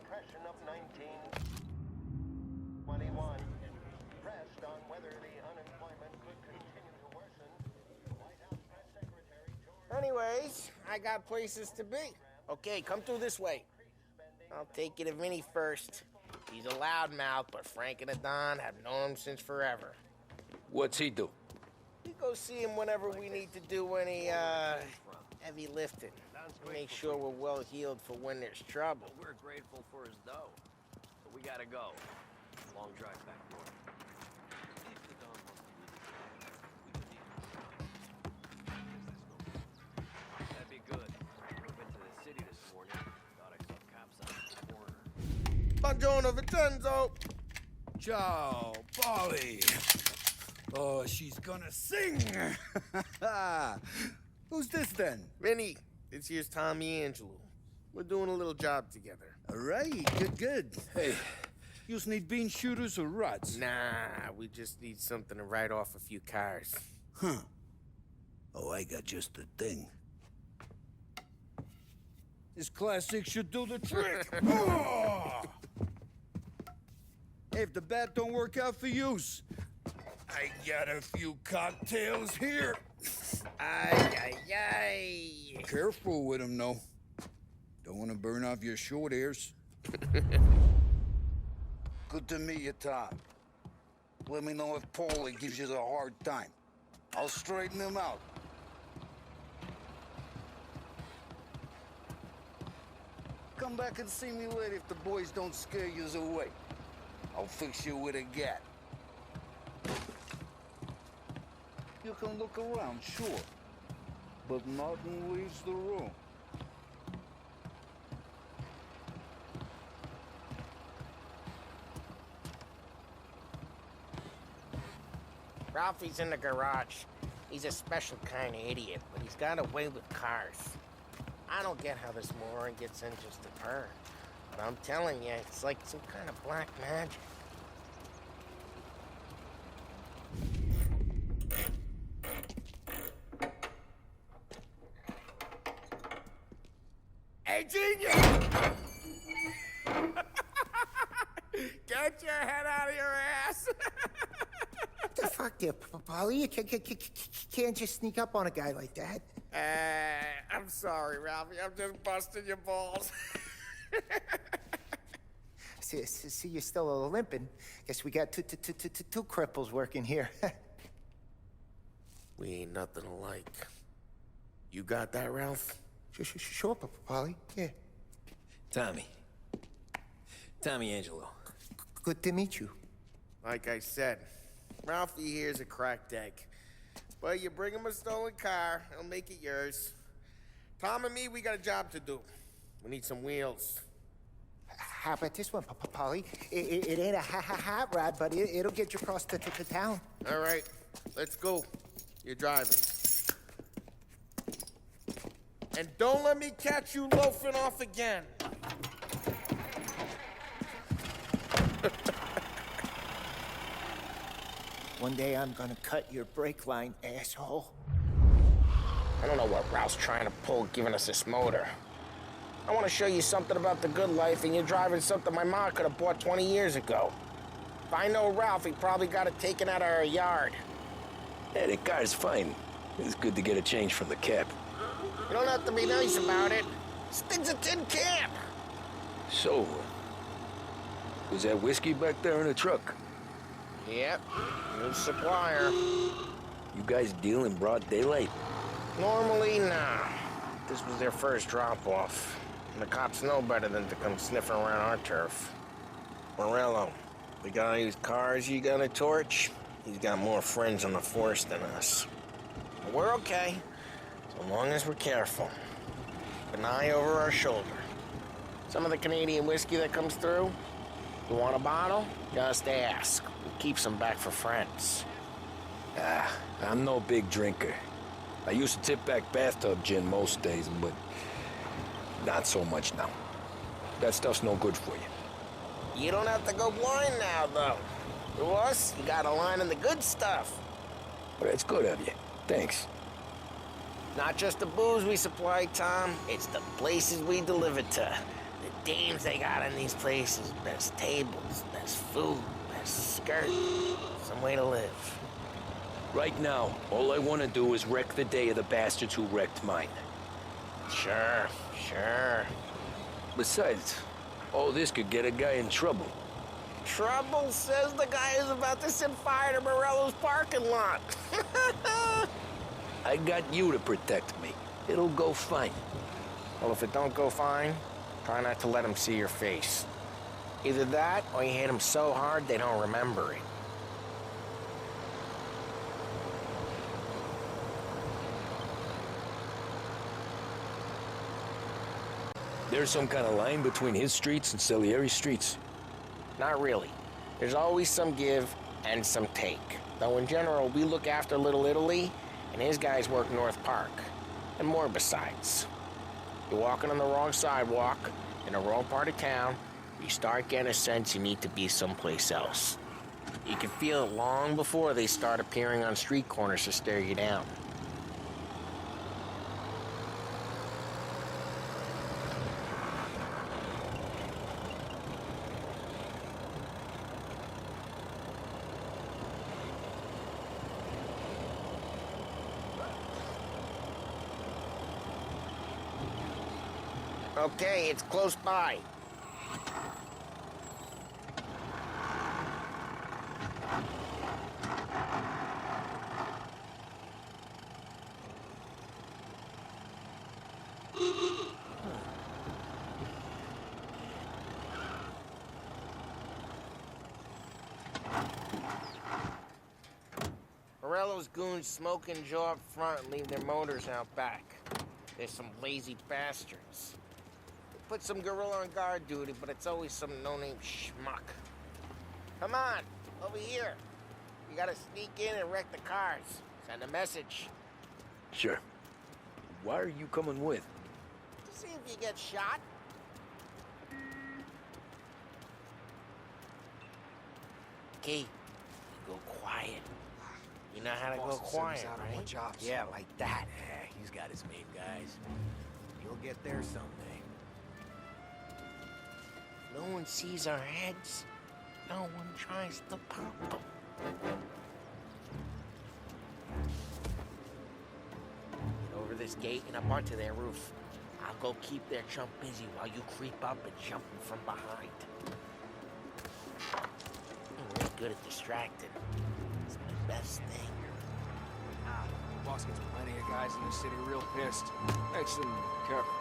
Depression of 1921. Pressed on whether the unemployment could continue to worsen, the White House press secretary George... Anyways, I got places to be. Okay, come through this way. I'll take you to Vinny first. He's a loudmouth, but Frank and the Don have known him since forever. What's he do? We go see him whenever we need to do any, heavy lifting. Make sure we're well healed for when there's trouble. We're grateful for his dough, but we gotta go. Long drive back north. That'd be good. I've been to the city this morning. Thought I saw cops on the corner. Buongiorno, Vincenzo! Ciao, Polly. Oh, she's gonna sing. Who's this then? Vinny, this here's Tommy Angelo. We're doing a little job together. All right, good. Hey, you need bean shooters or rods? Nah, we just need something to write off a few cars. Huh. Oh, I got just the thing. This classic should do the trick. Oh! Hey, if the bat don't work out for use, I got a few cocktails here. Ay. Careful with them, though. Don't want to burn off your short hairs. Good to meet you, Tom. Let me know if Paulie gives you a hard time. I'll straighten him out. Come back and see me later if the boys don't scare you away. I'll fix you with a gat. You can look around, sure, but nothing leaves the room. Ralphie's in the garage. He's a special kind of idiot, but he's got a way with cars. I don't get how this moron gets in just a turn. But I'm telling you, it's like some kind of black magic. Hey, genius! Get your head out of your ass! What the fuck there, Polly? You can't just sneak up on a guy like that. I'm sorry, Ralphie. I'm just busting your balls. See, you're still limping. Guess we got two cripples working here. We ain't nothing alike. You got that, Ralph? Sure, Polly. Yeah. Tommy Angelo. Good to meet you. Like I said, Ralphie here's a cracked egg. But you bring him a stolen car, he'll make it yours. Tom and me, we got a job to do. We need some wheels. How about this one, Polly? It ain't a hot rod, but it'll get you across to town. All right, let's go. You're driving. And don't let me catch you loafing off again. One day I'm gonna cut your brake line, asshole. I don't know what Ralph's trying to pull giving us this motor. I want to show you something about the good life, and you're driving something my mom could have bought 20 years ago. If I know Ralph, he probably got it taken out of our yard. Yeah, the car's fine. It's good to get a change from the cab. You don't have to be nice about it. This thing's a tin can. So, was that whiskey back there in the truck? Yep, new supplier. You guys deal in broad daylight? Normally, nah. This was their first drop-off. And the cops know better than to come sniffing around our turf. Morello, the guy whose cars you got a torch, he's got more friends on the force than us. But we're okay, so long as we're careful. Keep an eye over our shoulder. Some of the Canadian whiskey that comes through, you want a bottle? Just ask. We keep some back for friends. I'm no big drinker. I used to tip back bathtub gin most days, but not so much now. That stuff's no good for you. You don't have to go blind now, though. To us, you got a line in the good stuff. But it's good of you. Thanks. Not just the booze we supply, Tom. It's the places we deliver to. The dames they got in these places. Best tables, best food, best skirt. Some way to live. Right now, all I want to do is wreck the day of the bastards who wrecked mine. Sure, sure. Besides, all this could get a guy in trouble. Trouble, says the guy who's about to set fire to Morello's parking lot. I got you to protect me. It'll go fine. Well, if it don't go fine, try not to let them see your face. Either that, or you hit them so hard they don't remember it. There's some kind of line between his streets and Salieri's streets. Not really. There's always some give and some take. Though in general, we look after Little Italy, and his guys work North Park. And more besides. You're walking on the wrong sidewalk, in the wrong part of town, you start getting a sense you need to be someplace else. You can feel it long before they start appearing on street corners to stare you down. Okay, it's close by. Morello's goons smoke and jaw up front and leave their motors out back. They're some lazy bastards. They put some gorilla on guard duty, but it's always some no-name schmuck. Come on, over here. You gotta sneak in and wreck the cars. Send a message. Sure. Why are you coming with? To see if you get shot. Key, you go quiet. You know how to go quiet, right? Yeah, like that. Yeah, he's got his main guys. You'll get there someday. No one sees our heads. No one tries to pop them. Get over this gate and up onto their roof. I'll go keep their chump busy while you creep up and jump them from behind. I'm really good at distracting. It's my best thing. Boss gets plenty of guys in the city real pissed. Makes them careful.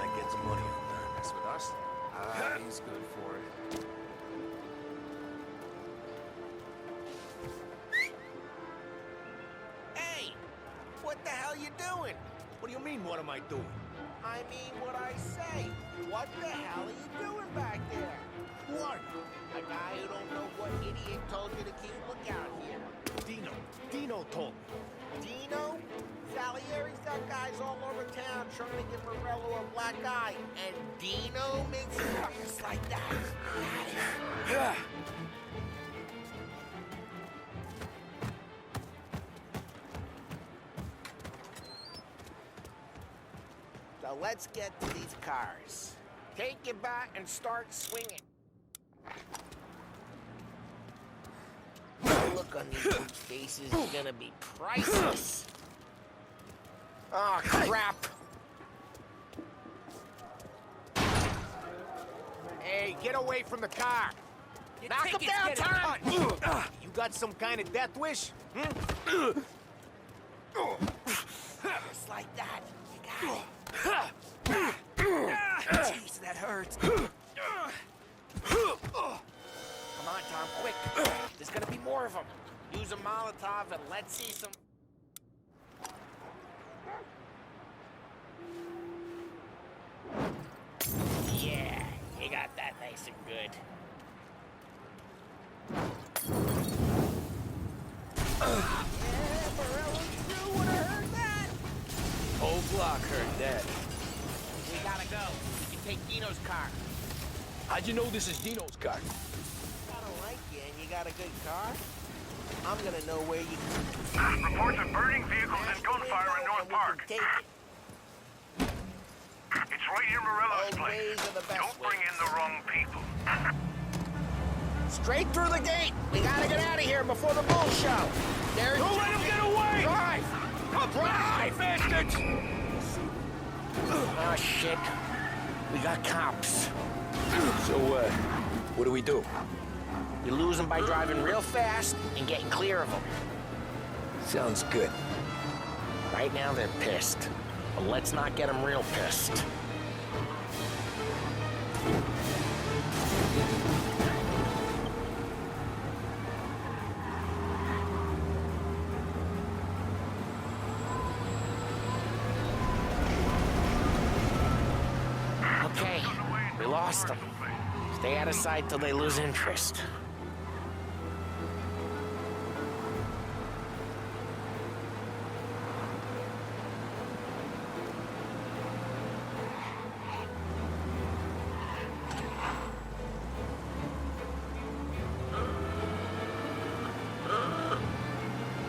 That gets money on that. Mess with us? He's good for it. Hey! What the hell you doing? What do you mean, what am I doing? I mean what I say. What the hell are you doing back there? What? A guy who don't know what idiot told you to keep lookout here. Dino told me. Dino? Salieri's got guys all over town trying to give Morello a black eye. And Dino makes it just like that. Got it. So let's get to these cars. Take your bat and start swinging. The look on these dudes' faces is gonna be priceless. Oh, crap. Hey, get away from the car! Knock him down, Tom! You got some kind of death wish? Just like that. You got it. Jeez, that hurts. Come on, Tom, quick. There's gonna be more of them. Use a Molotov and let's see some... Yeah, you got that nice and good. Yeah, Morello's crew would have heard that. Whole block heard that. We gotta go. You can take Dino's car. How'd you know this is Dino's car? I don't like you and you got a good car. I'm gonna know where you can... Reports of burning vehicles and gunfire in North Park. Take it. It's right near Morello's Old place. ways are the best Don't bring in the wrong people. Straight through the gate. We gotta get out of here before the bull show. There's... Don't let him get away! Drive! Drive, bastards! Oh, shit. We got cops. So, what do we do? We lose them by driving real fast and getting clear of them. Sounds good. Right now, they're pissed. But let's not get them real pissed. Okay, we lost them. Stay out of sight till they lose interest.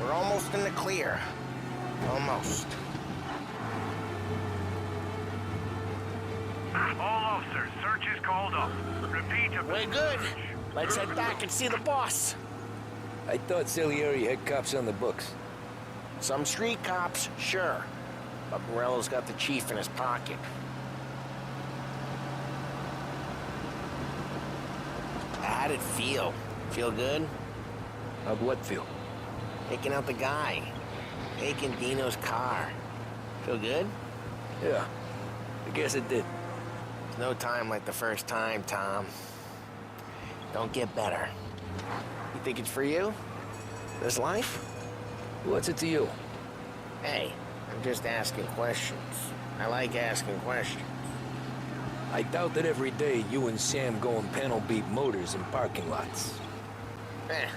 We're almost in the clear. Almost. All officers, search is called off. Repeat, We're good. Let's head back and see the boss. I thought Salieri had cops on the books. Some street cops, sure. But Morello's got the chief in his pocket. How'd it feel? Feel good? How'd what feel? Taking out the guy. Taking Dino's car. Feel good? Yeah, I guess it did. There's no time like the first time, Tom. Don't get better. You think it's for you? This life? What's it to you? Hey, I'm just asking questions. I like asking questions. I doubt that every day you and Sam go and panel beat motors in parking lots. There's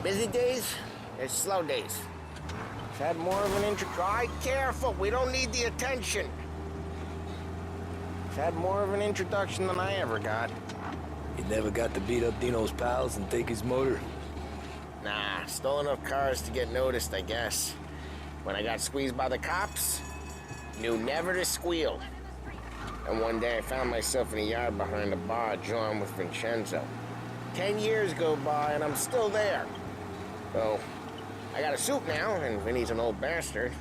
busy days, there's slow days. I've had more of an intro. Careful, we don't need the attention. I've had more of an introduction than I ever got. You never got to beat up Dino's pals and take his motor? Nah, stole enough cars to get noticed, I guess. When I got squeezed by the cops, knew never to squeal. And one day I found myself in a yard behind a bar drawing with Vincenzo. 10 years go by and I'm still there. So, I got a suit now, and Vinny's an old bastard.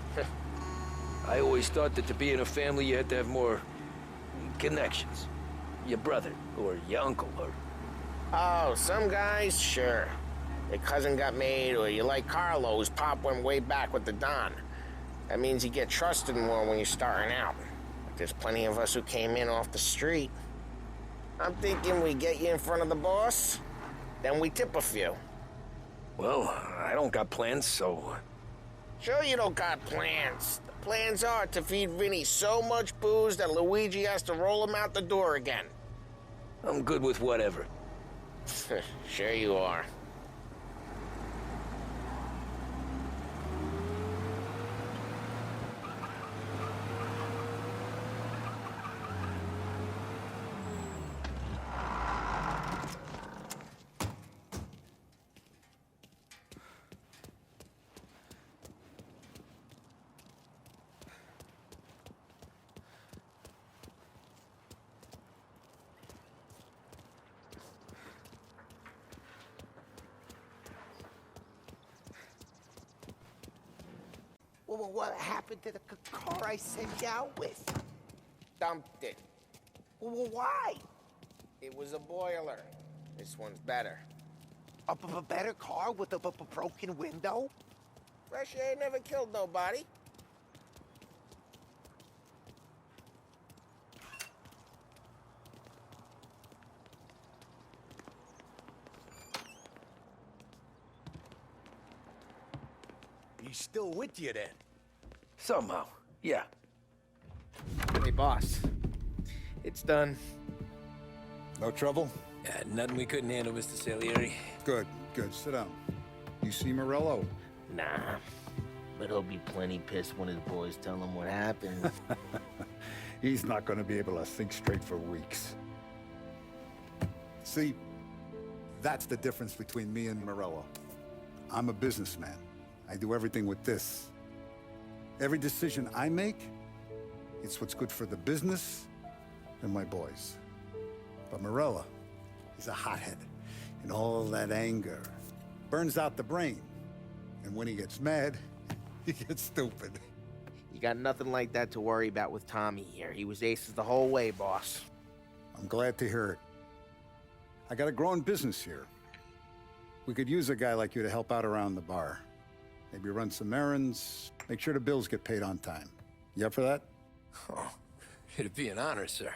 I always thought that to be in a family you had to have more connections. Your brother, or your uncle, or... Oh, some guys, sure. Their cousin got made, or you like Carlos, Pop went way back with the Don. That means you get trusted more when you're starting out. But there's plenty of us who came in off the street. I'm thinking we get you in front of the boss, then we tip a few. Well, I don't got plans, so... Sure you don't got plans. The plans are to feed Vinny so much booze that Luigi has to roll him out the door again. I'm good with whatever. Sure you are. Well, what happened to the car I sent you out with? Dumped it. Well, why? It was a boiler. This one's better. A better car with a broken window? Fresh air never killed nobody. He's still with you then? Somehow, yeah. Hey, boss. It's done. No trouble? Yeah, nothing we couldn't handle, Mr. Salieri. Good, good. Sit down. You see Morello? Nah. But he'll be plenty pissed when his boys tell him what happened. He's not going to be able to think straight for weeks. See, that's the difference between me and Morello. I'm a businessman. I do everything with this. Every decision I make, It's what's good for the business and my boys. But Morella, he's a hothead. And all that anger burns out the brain. And when he gets mad, he gets stupid. You got nothing like that to worry about with Tommy here. He was aces the whole way, boss. I'm glad to hear it. I got a growing business here. We could use a guy like you to help out around the bar. Maybe run some errands, make sure the bills get paid on time. You up for that? Oh, it'd be an honor, sir.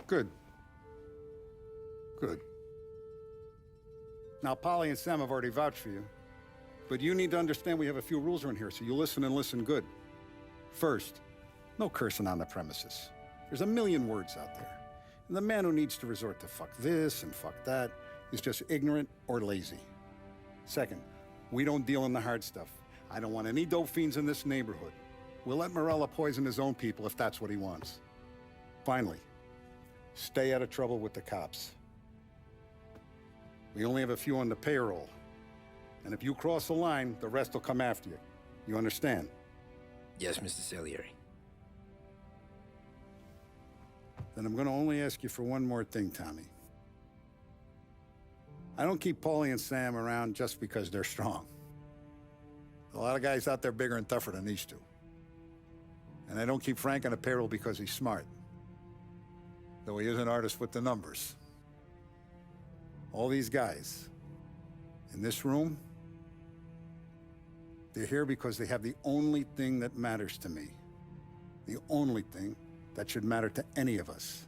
Good. Good. Now, Polly and Sam have already vouched for you. But you need to understand we have a few rules around here, so you listen and listen good. First, no cursing on the premises. There's a million words out there. And the man who needs to resort to fuck this and fuck that is just ignorant or lazy. Second, we don't deal in the hard stuff. I don't want any dope fiends in this neighborhood. We'll let Morella poison his own people if that's what he wants. Finally, stay out of trouble with the cops. We only have a few on the payroll. And if you cross the line, the rest will come after you. You understand? Yes, Mr. Salieri. Then I'm gonna only ask you for one more thing, Tommy. I don't keep Paulie and Sam around just because they're strong. A lot of guys out there bigger and tougher than these two. And I don't keep Frank on a payroll because he's smart. Though he is an artist with the numbers. All these guys in this room, they're here because they have the only thing that matters to me. The only thing that should matter to any of us.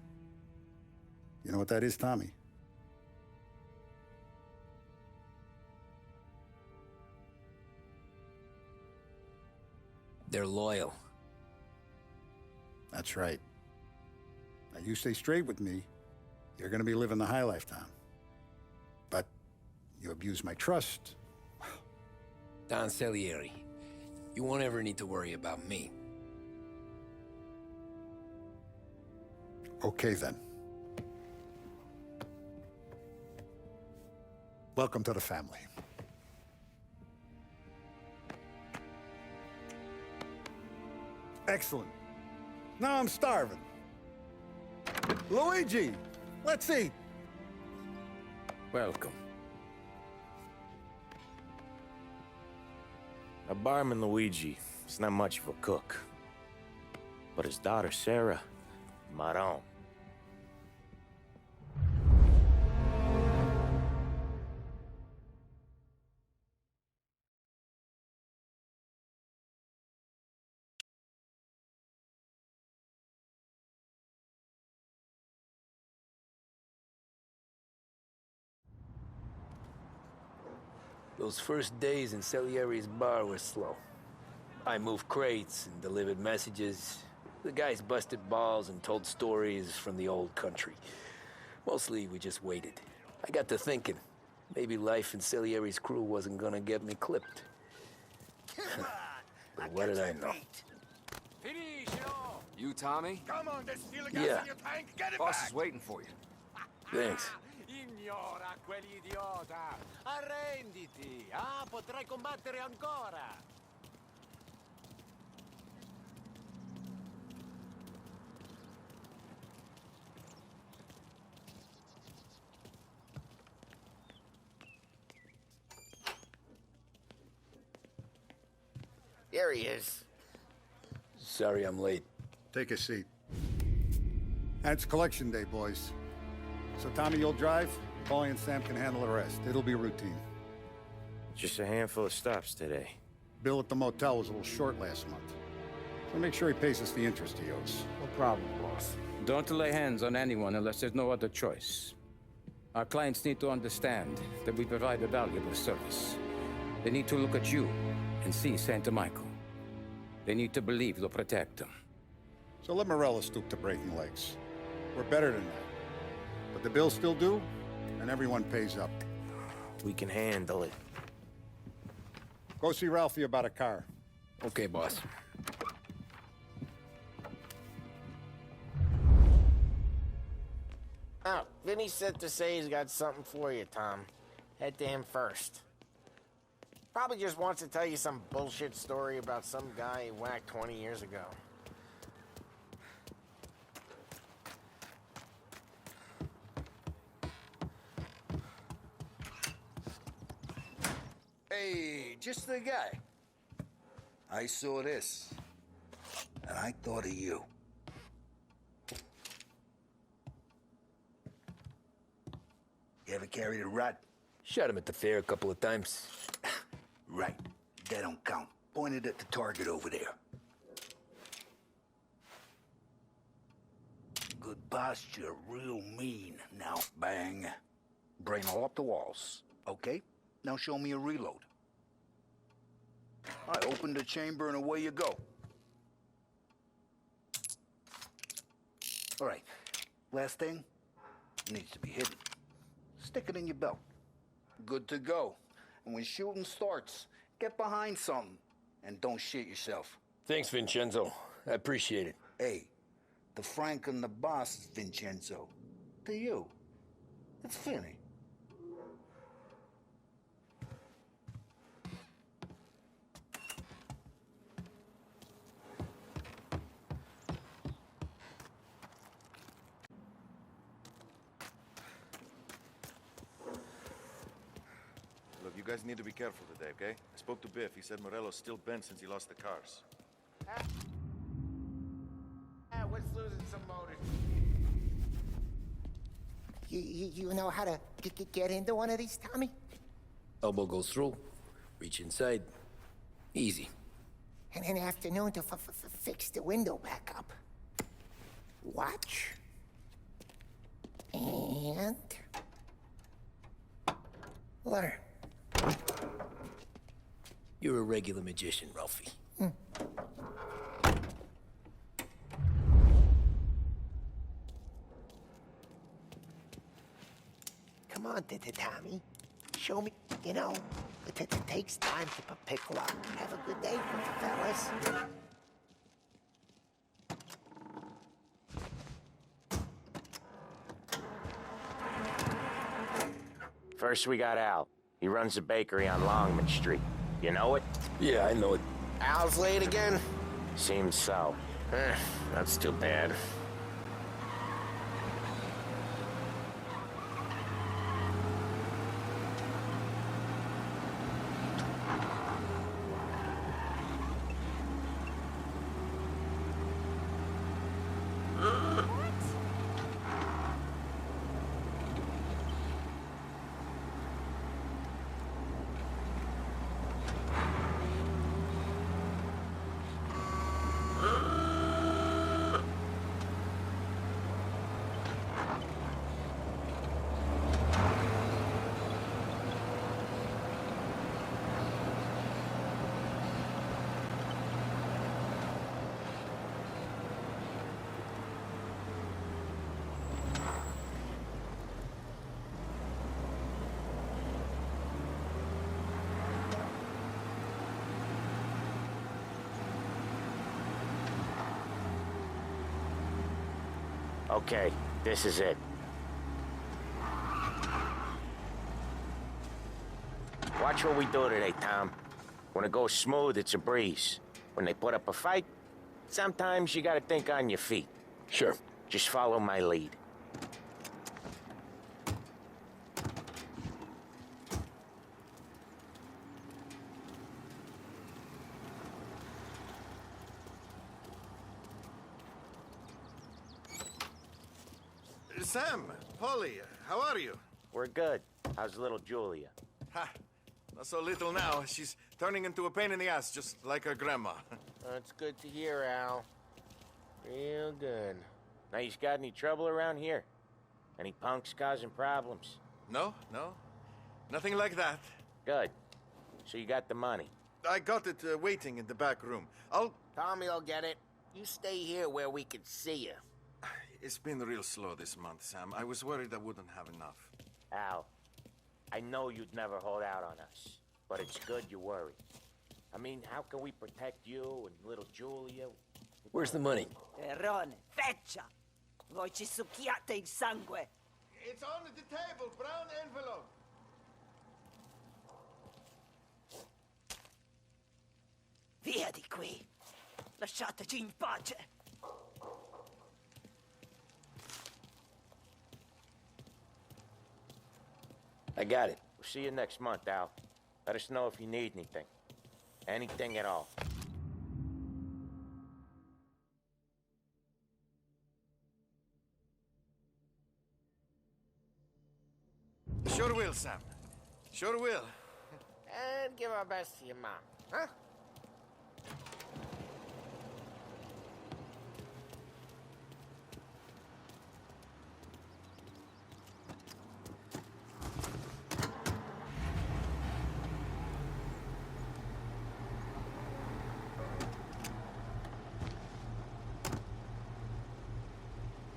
You know what that is, Tommy? They're loyal. That's right. Now, you stay straight with me, you're gonna be living the high life, Tom. But you abuse my trust. Don Salieri, you won't ever need to worry about me. Okay, then. Welcome to the family. Excellent. Now I'm starving. Luigi, let's eat. Welcome. A barman Luigi is not much of a cook. But his daughter Sarah, Maron. Those first days in Salieri's bar were slow. I moved crates and delivered messages. The guys busted balls and told stories from the old country. Mostly, we just waited. I got to thinking, maybe life in Salieri's crew wasn't gonna get me clipped. But what did I know? You, Tommy? Come on, there's still a gas Yeah. in your tank. Get it Boss is waiting for you. Thanks. Ignora quell'idiota! Arrenditi! Ah, potrai combattere ancora! There he is. Sorry I'm late. Take a seat. And it's collection day, boys. So Tommy, you'll drive. Paulie and Sam can handle the rest. It'll be routine. Just a handful of stops today. Bill at the motel was a little short last month. So make sure he pays us the interest he owes. No problem, boss. Don't lay hands on anyone unless there's no other choice. Our clients need to understand that we provide a valuable service. They need to look at you and see Santa Michael. They need to believe you'll protect them. So let Morella stoop to breaking legs. We're better than that. But the bill's still due, and everyone pays up. We can handle it. Go see Ralphie about a car. Okay, boss. Oh, Vinny sent to say he's got something for you, Tom. Head to him first. Probably just wants to tell you some bullshit story about some guy he whacked 20 years ago. Hey, just the guy. I saw this, and I thought of you. You ever carried a rod? Shot him at the fair a couple of times. Right. That don't count. Pointed at the target over there. Good posture, real mean. Now, bang. Brain all up the walls. Okay? Now show me a reload. I open the chamber and away you go. All right. Last thing. Needs to be hidden. Stick it in your belt. Good to go. And when shooting starts, get behind something. And don't shit yourself. Thanks, Vincenzo. I appreciate it. Hey, the Frank and the boss, Vincenzo. To you. It's Finny. Look, you guys need to be careful today, okay? I spoke to Biff. He said Morello's still bent since he lost the cars. What's losing some motors? You know how to get into one of these, Tommy? Elbow goes through. Reach inside. Easy. And an afternoon to fix the window back up. Watch. And... learn. You're a regular magician, Ralphie. Come on, Tommy. Show me, you know, it takes time to pick lock. Have a good day, fellas. First, we got Al. He runs a bakery on Longman Street. You know it? Yeah, I know it. Al's late again? Seems so. That's too bad. Okay, this is it. Watch what we do today, Tom. When it goes smooth, it's a breeze. When they put up a fight, sometimes you gotta think on your feet. Sure. Just follow my lead. Sam, Polly, how are you? We're good. How's little Julia? Ha! Not so little now. She's turning into a pain in the ass, just like her grandma. That's good to hear, Al. Real good. Now, you got any trouble around here? Any punks causing problems? No, no. Nothing like that. Good. So you got the money? I got it waiting in the back room. Tommy will get it. You stay here where we can see you. It's been real slow this month, Sam. I was worried I wouldn't have enough. Al, I know you'd never hold out on us, but it's good you worry. I mean, how can we protect you and little Julia? Where's the money? Perrone, feccia! Voi ci succhiate il sangue! It's on the table, brown envelope. Via di qui! Lasciateci in pace! I got it. We'll see you next month, Al. Let us know if you need anything. Anything at all. Sure will, Sam. Sure will. And give our best to your mom, huh?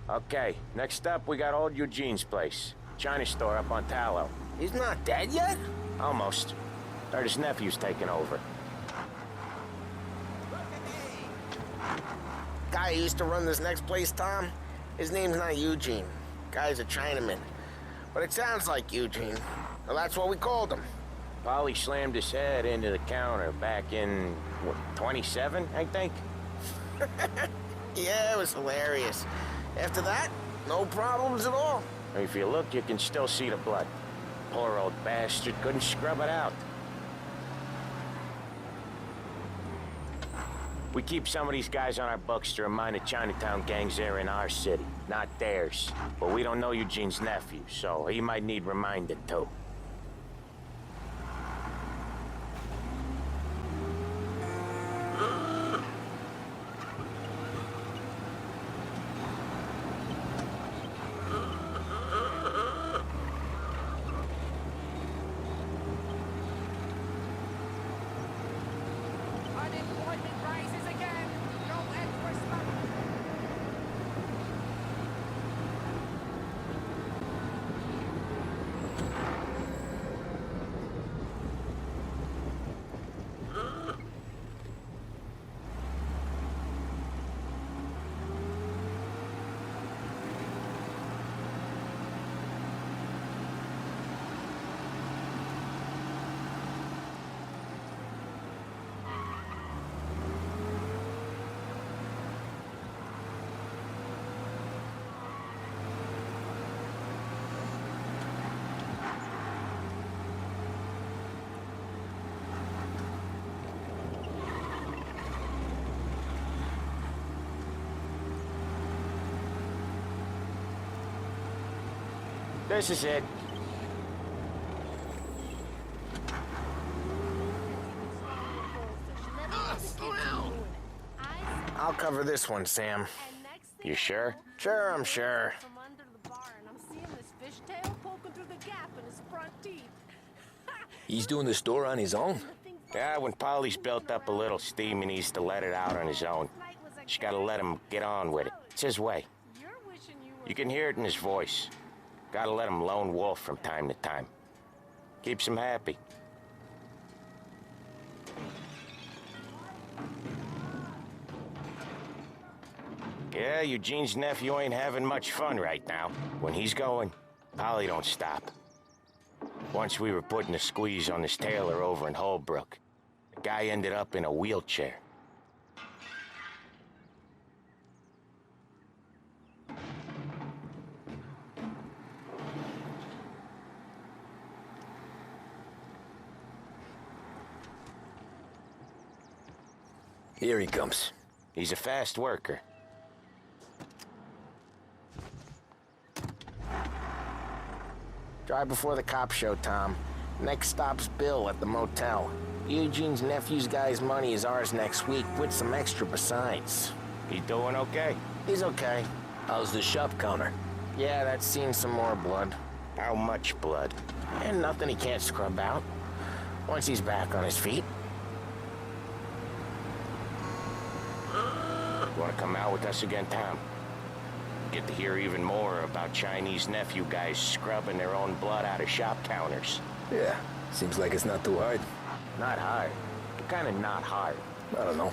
Okay, next up, we got old Eugene's place. China store up on Tallow. He's not dead yet? Almost. Heard his nephew's taking over. Guy who used to run this next place, Tom? His name's not Eugene. Guy's a Chinaman. But it sounds like Eugene. Well, that's what we called him. Polly slammed his head into the counter back in, what, 27, I think? Yeah, it was hilarious. After that, no problems at all. If you look, you can still see the blood. Poor old bastard couldn't scrub it out. We keep some of these guys on our books to remind the Chinatown gangs they're in our city, not theirs. But we don't know Eugene's nephew, so he might need reminded too. Unemployment rises again. No end for smoke. This is it. I'll cover this one, Sam. You sure? Sure, I'm sure. From under the bar, and I'm seeing this fishtail poking through the gap in his front teeth. He's doing the store on his own? Yeah, when Polly's built up a little steam, he needs to let it out on his own. She gotta let him get on with it. It's his way. You can hear it in his voice. Gotta let him lone wolf from time to time. Keeps him happy. Yeah, Eugene's nephew ain't having much fun right now. When he's going, Polly don't stop. Once we were putting a squeeze on this tailor over in Holbrook. The guy ended up in a wheelchair. Here he comes. He's a fast worker. Drive before the cops show, Tom. Next stop's Bill at the motel. Eugene's nephew's guy's money is ours next week, with some extra besides. He doing okay? He's okay. How's the shop counter? Yeah, that's seen some more blood. How much blood? And nothing he can't scrub out. Once he's back on his feet. Want to come out with us again, Tom? Get to hear even more about Chinese nephew guys scrubbing their own blood out of shop counters. Yeah, seems like it's not too hard. Not hard. Kind of not hard. I don't know.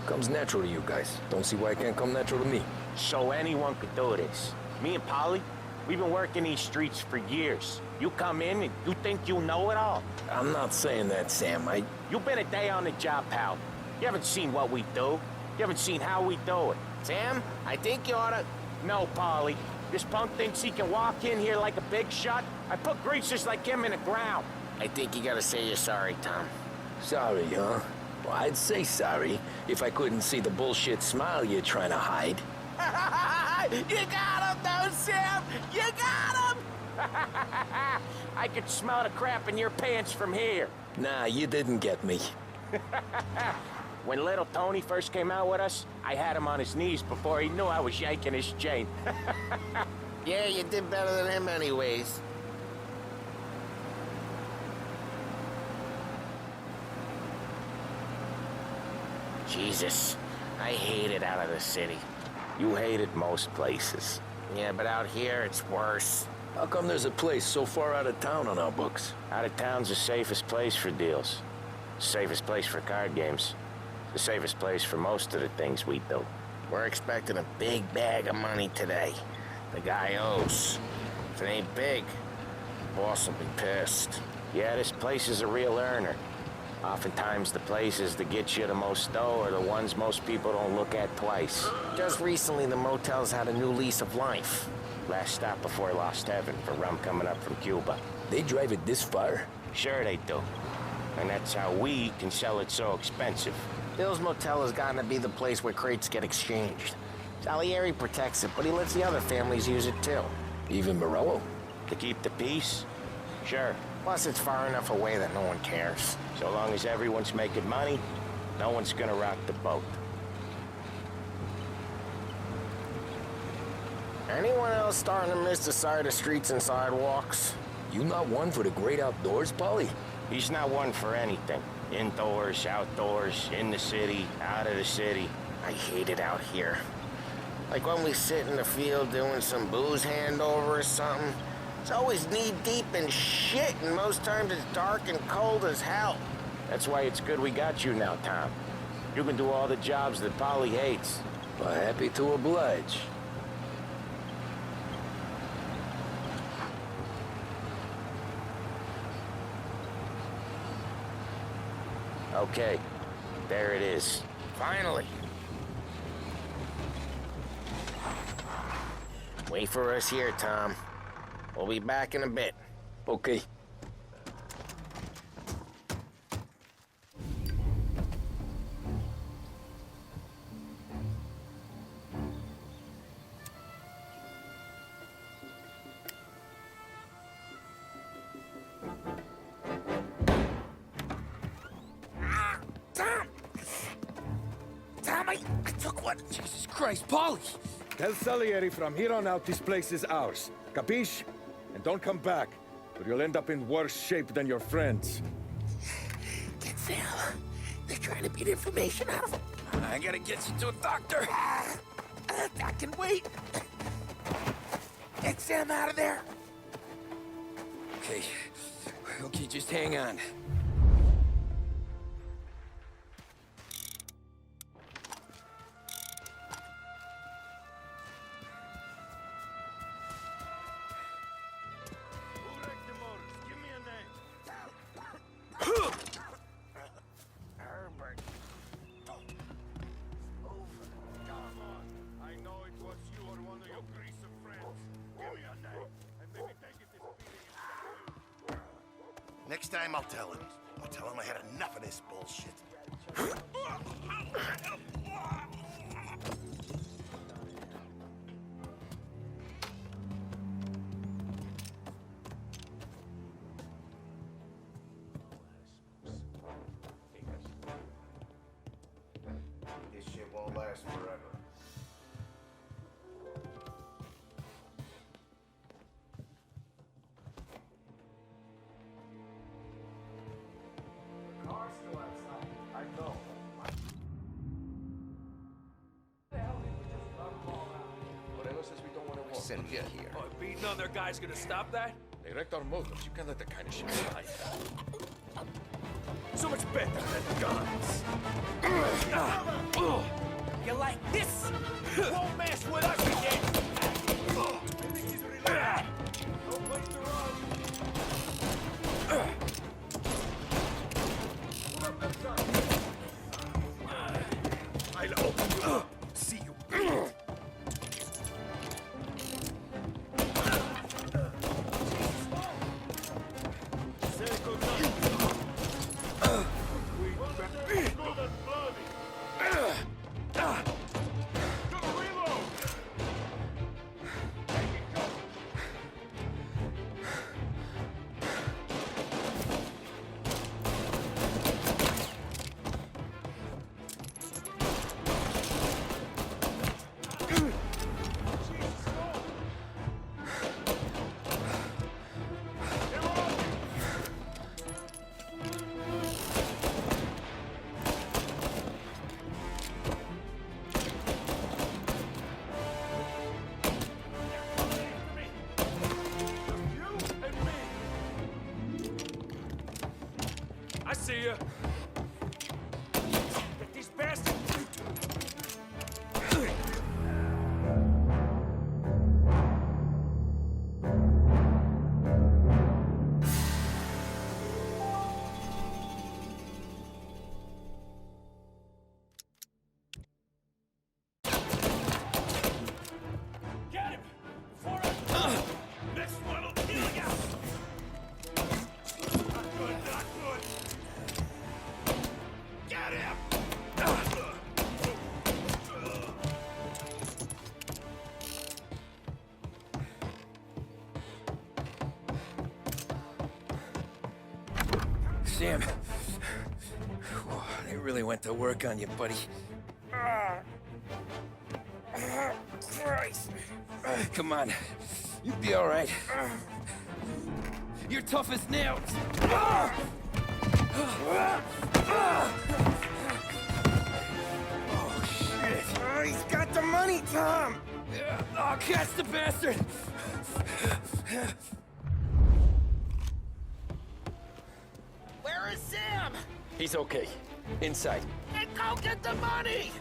Comes natural to you guys. Don't see why it can't come natural to me. So anyone could do this. Me and Polly, we've been working these streets for years. You come in and you think you know it all. I'm not saying that, Sam. You've been a day on the job, pal. You haven't seen what we do. You haven't seen how we do it. Sam, I think you oughta... No, Polly. This punk thinks he can walk in here like a big shot. I put greasers like him in the ground. I think you gotta say you're sorry, Tom. Sorry, huh? Well, I'd say sorry if I couldn't see the bullshit smile you're trying to hide. You got him, though, Sam! You got him! I could smell the crap in your pants from here. Nah, you didn't get me. When little Tony first came out with us, I had him on his knees before he knew I was yanking his chain. Yeah, you did better than him anyways. Jesus, I hate it out of the city. You hated most places. Yeah, but out here, it's worse. How come there's a place so far out of town on our books? Out of town's the safest place for deals. Safest place for card games. The safest place for most of the things we do. We're expecting a big bag of money today. The guy owes. If it ain't big, boss will be pissed. Yeah, this place is a real earner. Oftentimes the places that get you the most dough are the ones most people don't look at twice. Just recently, the motel's had a new lease of life. Last stop before Lost Heaven for rum coming up from Cuba. They drive it this far? Sure they do. And that's how we can sell it so expensive. Bill's Motel has gotten to be the place where crates get exchanged. Salieri protects it, but he lets the other families use it too. Even Morello? To keep the peace? Sure. Plus, it's far enough away that no one cares. So long as everyone's making money, no one's gonna rock the boat. Anyone else starting to miss the side of streets and sidewalks? You not one for the great outdoors, Polly? He's not one for anything. Indoors, outdoors, in the city, out of the city. I hate it out here. Like when we sit in the field doing some booze handover or something. It's always knee-deep in shit, and most times it's dark and cold as hell. That's why it's good we got you now, Tom. You can do all the jobs that Polly hates. Well, happy to oblige. Okay, there it is. Finally. Wait for us here, Tom. We'll be back in a bit. Okay. Tom, I took one. Jesus Christ, Polly! Tell Salieri from here on out this place is ours. Capiche? And don't come back, or you'll end up in worse shape than your friends. Get Sam. They're trying to beat information out of him. I gotta get you to a doctor. I can wait. Get Sam out of there. Okay. Okay, just hang on. Next time I'll tell him. I'll tell him I had enough of this bullshit. This shit won't last forever. Send me here. Oh, beating on their guys gonna stop that? They wrecked our motives. You can't let that kind of shit slide. So much better than guns. You like this? Won't mess with us again. I think he's relaxed. No place to run. Put up that gun. I'll open you up. See you bleed. Sam. Whoa, they really went to work on you, buddy. Christ. Come on. You'll be all right. You're tough as nails. Oh, shit. He's got the money, Tom. Oh, catch the bastard. Where is Sam? He's okay. Inside. And go get the money!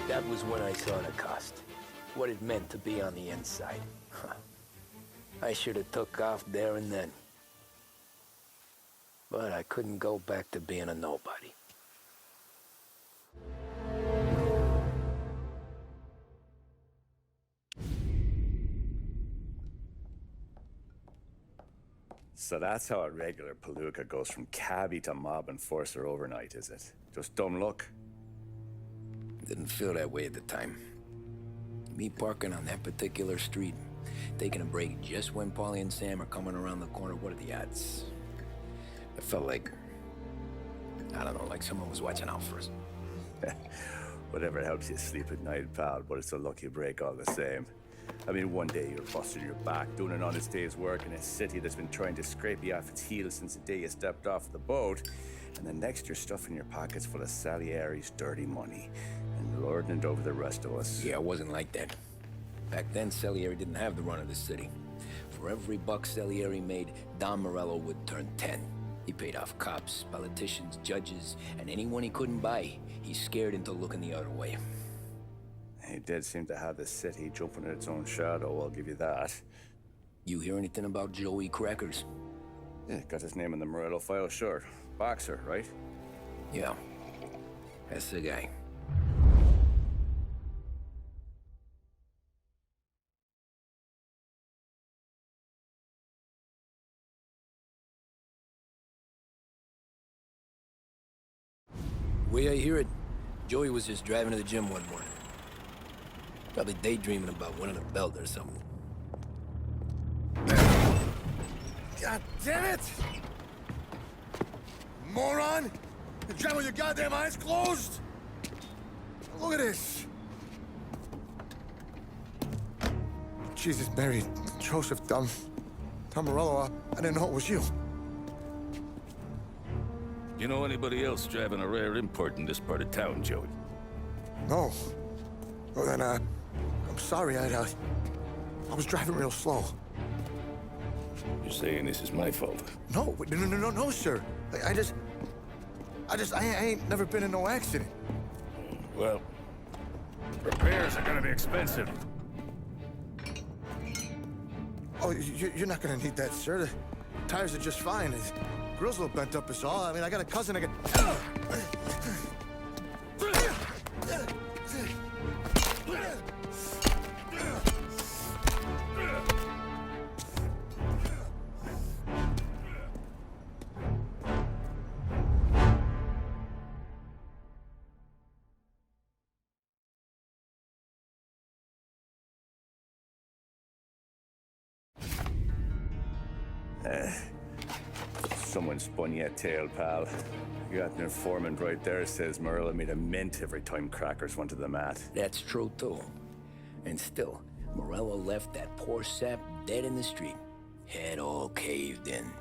That was when I saw the cost. What it meant to be on the inside. I should have took off there and then. But I couldn't go back to being a nobody. So that's how a regular palooka goes from cabbie to mob enforcer overnight, is it? Just dumb luck? Didn't feel that way at the time. Me parking on that particular street, taking a break just when Paulie and Sam are coming around the corner, what are the odds? I felt like, I don't know, like someone was watching out for us. Whatever helps you sleep at night, pal, but it's a lucky break all the same. I mean, one day you're busting your back, doing an honest day's work in a city that's been trying to scrape you off its heels since the day you stepped off the boat, and the next you're stuffing your pockets full of Salieri's dirty money and lording it over the rest of us. Yeah, it wasn't like that. Back then, Salieri didn't have the run of the city. For every buck Salieri made, Don Morello would turn 10. He paid off cops, politicians, judges, and anyone he couldn't buy, he scared into looking the other way. He did seem to have the city jumping in its own shadow, I'll give you that. You hear anything about Joey Crackers? Yeah, got his name in the Morello file, sure. Boxer, right? Yeah, that's the guy. Way I hear it, Joey was just driving to the gym one morning. Probably daydreaming about winning a belt or something. God damn it! Moron! You're driving with your goddamn eyes closed? Look at this! Jesus, Mary, Joseph, Tom Morello, I didn't know it was you. You know anybody else driving a rare import in this part of town, Joey? No. Well, then, I'm sorry, I was driving real slow. You're saying this is my fault? No, no, sir. I ain't never been in no accident. Well, repairs are gonna be expensive. Oh, you're not gonna need that, sir. The tires are just fine. The grill's a little bent up is all. I mean, I got a cousin I can... Someone spun you a tale, pal. You got an informant right there says Morello made a mint every time crackers went to the mat. That's true, too. And still, Morello left that poor sap dead in the street. Head all caved in.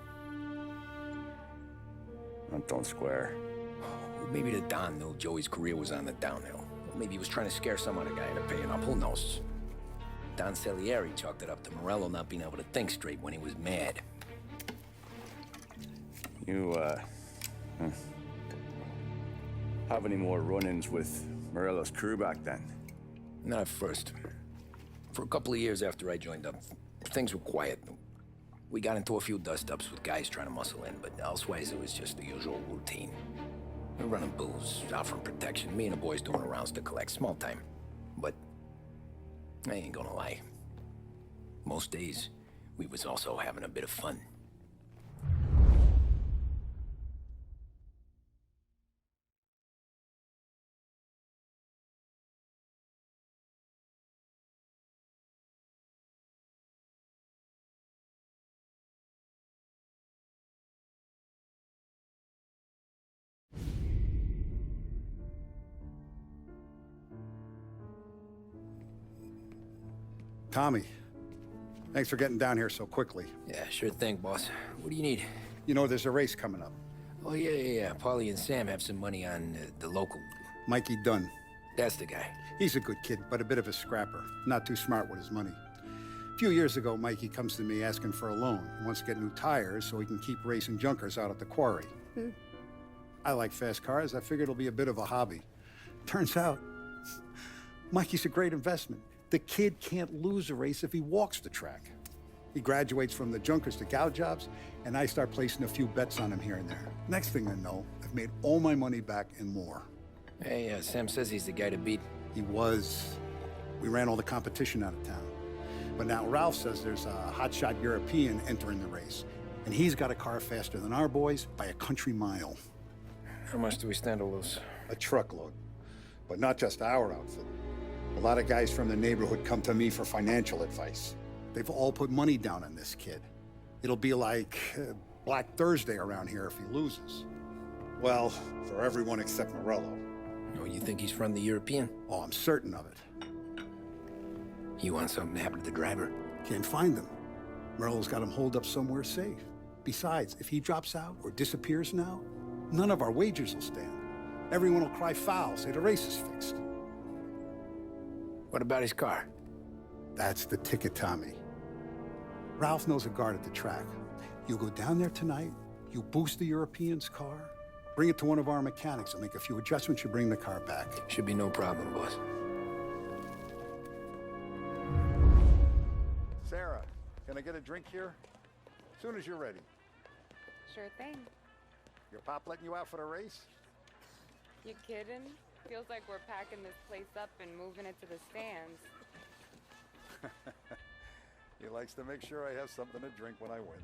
That don't square. Maybe the Don knew Joey's career was on the downhill. Maybe he was trying to scare some other guy into paying up. Who knows? Don Salieri chalked it up to Morello not being able to think straight when he was mad. You, have any more run-ins with Morello's crew back then? Not at first. For a couple of years after I joined up, things were quiet. We got into a few dust-ups with guys trying to muscle in, but elsewise it was just the usual routine. We're running booze, offering protection, me and the boys doing the rounds to collect, small time. But I ain't gonna lie. Most days, we was also having a bit of fun. Tommy, thanks for getting down here so quickly. Yeah, sure thing, boss. What do you need? You know, there's a race coming up. Oh, yeah. Paulie and Sam have some money on the local. Mikey Dunn. That's the guy. He's a good kid, but a bit of a scrapper. Not too smart with his money. A few years ago, Mikey comes to me asking for a loan. He wants to get new tires so he can keep racing junkers out at the quarry. I like fast cars. I figured it'll be a bit of a hobby. Turns out, Mikey's a great investment. The kid can't lose a race if he walks the track. He graduates from the junkers to gal jobs, and I start placing a few bets on him here and there. Next thing I know, I've made all my money back and more. Hey, Sam says he's the guy to beat. He was. We ran all the competition out of town. But now Ralph says there's a hotshot European entering the race, and he's got a car faster than our boys by a country mile. How much do we stand to lose? A truckload. But not just our outfit. A lot of guys from the neighborhood come to me for financial advice. They've all put money down on this kid. It'll be like Black Thursday around here if he loses. Well, for everyone except Morello. Oh, you think he's from the European? Oh, I'm certain of it. You want something to happen to the driver? Can't find him. Morello's got him holed up somewhere safe. Besides, if he drops out or disappears now, none of our wagers will stand. Everyone will cry foul, say the race is fixed. What about his car? That's the ticket, Tommy. Ralph knows a guard at the track. You go down there tonight, you boost the European's car, bring it to one of our mechanics, and make a few adjustments, you bring the car back. Should be no problem, boss. Sarah, can I get a drink here? As soon as you're ready. Sure thing. Your pop letting you out for the race? You kidding? Feels like we're packing this place up and moving it to the stands. He likes to make sure I have something to drink when I win.